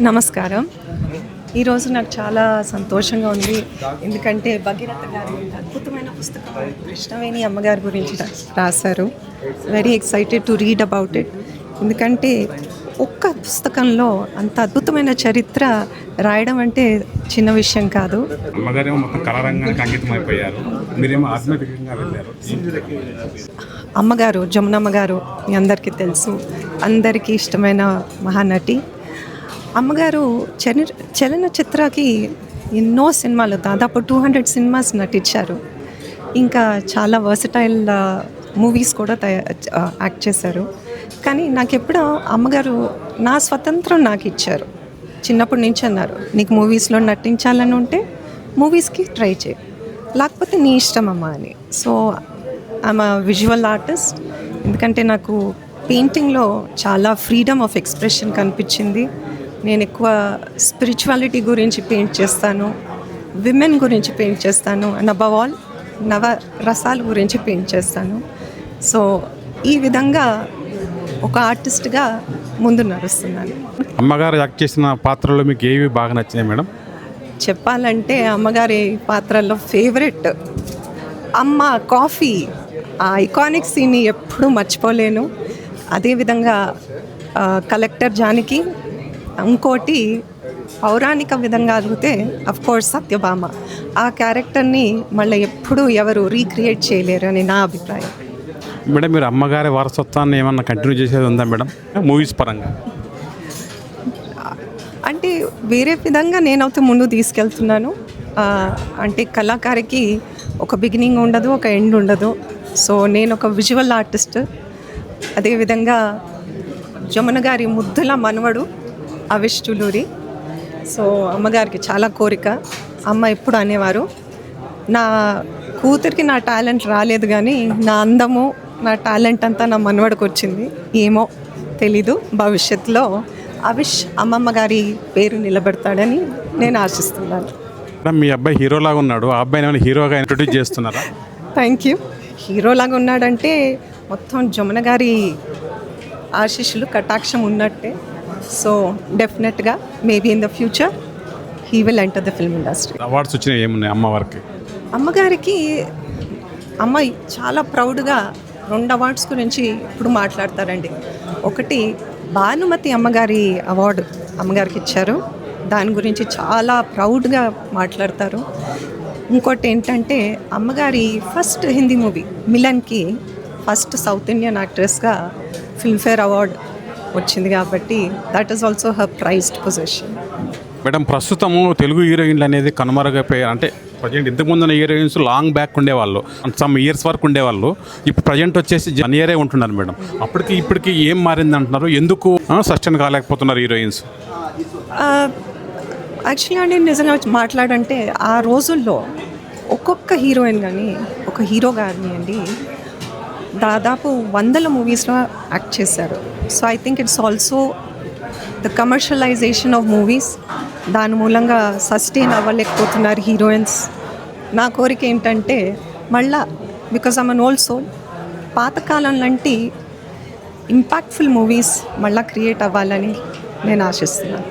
నమస్కారం. ఈరోజు నాకు చాలా సంతోషంగా ఉంది. ఎందుకంటే భగీరథ గారు అద్భుతమైన పుస్తకం కృష్ణవేణి అమ్మగారి గురించి రాశారు. Very excited to read about it. ఎందుకంటే ఒక్క పుస్తకంలో అంత అద్భుతమైన చరిత్ర రాయడం అంటే చిన్న విషయం కాదు. అమ్మగారేమో మొత్తం కళారంగానికి అంకితం అయిపోయారు, మీరేమో ఆధ్యాత్మికంగా వెళ్ళారు. అమ్మగారు జమునమ్మ గారు మీ అందరికీ తెలుసు, అందరికీ ఇష్టమైన మహానటి. అమ్మగారు చలనచిత్రకి ఎన్నో సినిమాలు, దాదాపు 200 సినిమాస్ నటించారు. ఇంకా చాలా వర్సటైల్ మూవీస్ కూడా యాక్ట్ చేశారు. కానీ నాకు ఎప్పుడో అమ్మగారు నా స్వతంత్రం నాకు ఇచ్చారు. చిన్నప్పటి నుంచి అన్నారు, నీకు మూవీస్లో నటించాలని ఉంటే మూవీస్కి ట్రై చేయి, లేకపోతే నీ ఇష్టం అమ్మా అని. So I'm visual artist. ఎందుకంటే నాకు పెయింటింగ్లో చాలా ఫ్రీడమ్ ఆఫ్ ఎక్స్ప్రెషన్ కనిపించింది. నేను ఎక్కువ స్పిరిచువాలిటీ గురించి పెయింట్ చేస్తాను, విమెన్ గురించి పెయింట్ చేస్తాను, అండ్ అబవ్ ఆల్ నవ రసాల గురించి పెయింట్ చేస్తాను. సో ఈ విధంగా ఒక ఆర్టిస్ట్గా ముందు నడుస్తున్నాను. అమ్మగారు యాక్ట్ చేసిన పాత్రలో మీకు ఏవి బాగా నచ్చినాయి మేడం? చెప్పాలంటే అమ్మగారి పాత్రల్లో ఫేవరెట్ అమ్మ కాఫీ, ఆ ఐకానిక్ సీన్ని ఎప్పుడూ మర్చిపోలేను. అదేవిధంగా కలెక్టర్ జానకి, ఇంకోటి పౌరాణిక విధంగా అడిగితే అఫ్కోర్స్ సత్యభామ. ఆ క్యారెక్టర్ని మళ్ళీ ఎప్పుడూ ఎవరు రీక్రియేట్ చేయలేరు అని నా అభిప్రాయం. మేడం, మీరు అమ్మగారి వారసత్వాన్ని ఏమన్నా కంటిన్యూ చేసేది ఉందా మేడం మూవీస్ పరంగా? అంటే వేరే విధంగా నేనైతే ముందు తీసుకెళ్తున్నాను. అంటే కళాకారికి ఒక బిగినింగ్ ఉండదు, ఒక ఎండ్ ఉండదు. సో నేను ఒక విజువల్ ఆర్టిస్ట్. అదేవిధంగా జమున గారి ముద్దుల మనవడు అవిష్టులూరి. సో అమ్మగారికి చాలా కోరిక. అమ్మ ఎప్పుడు అనేవారు, నా కూతురికి నా టాలెంట్ రాలేదు కానీ నా అందము, నా టాలెంట్ అంతా నా మనవడికి వచ్చింది. ఏమో తెలీదు, భవిష్యత్తులో అవిష్ అమ్మమ్మ గారి పేరు నిలబెడతాడని నేను ఆశిస్తున్నాను. మీ అబ్బాయి హీరోలాగా ఉన్నాడు, ఆ అబ్బాయిని ఏమైనా హీరోగా ఇంట్రొడ్యూస్ చేస్తున్నారా? Thank you. హీరోలాగా ఉన్నాడంటే మొత్తం జమున గారి ఆశీస్సులు కటాక్షం ఉన్నట్టే. సో డెఫినెట్గా maybe in the future he will enter the film industry. Awards వచ్చినాయి ఏమున్నాయి అమ్మవారికి? అమ్మగారికి అమ్మాయి చాలా ప్రౌడ్గా 2 అవార్డ్స్ గురించి ఇప్పుడు మాట్లాడతారండి. ఒకటి భానుమతి అమ్మగారి అవార్డు అమ్మగారికి ఇచ్చారు, దాని గురించి చాలా ప్రౌడ్గా మాట్లాడతారు. ఇంకోటి ఏంటంటే అమ్మగారి ఫస్ట్ హిందీ మూవీ మిలన్కి ఫస్ట్ సౌత్ ఇండియన్ యాక్ట్రెస్గా ఫిల్మ్ఫేర్ అవార్డ్ వచ్చింది కాబట్టి that is also her prized position. Madam, ప్రస్తుతము తెలుగు హీరోయిన్లు అనేది కనుమరుగైపోయారు. అంటే ప్రజెంట్ ఇంతకుముందున్న హీరోయిన్స్ లాంగ్ బ్యాక్ ఉండేవాళ్ళు, సమ్ ఇయర్స్ వరకు ఉండేవాళ్ళు. ఇప్పుడు ప్రజెంట్ వచ్చేసి 1 ఇయరే ఉంటున్నారు మేడం. అప్పటికి ఇప్పటికి ఏం మారింది అంటున్నారు? ఎందుకు సస్టైన్ కాలేకపోతున్నారు హీరోయిన్స్? యాక్చువల్లీ అండి నిజంగా మాట్లాడంటే ఆ రోజుల్లో ఒక్కొక్క హీరోయిన్ కానీ ఒక హీరో కానీ అండి దాదాపు 100 మూవీస్లో యాక్ట్ చేశారు. So I think it's also the commercialisation of movies. దాని మూలంగా సస్టైన్ అవ్వలేకపోతున్నారు హీరోయిన్స్. నా కోరిక ఏంటంటే మళ్ళా, because I'm an old soul, పాతకాలం లాంటి ఇంపాక్ట్ఫుల్ మూవీస్ మళ్ళీ క్రియేట్ అవ్వాలని నేను ఆశిస్తున్నాను.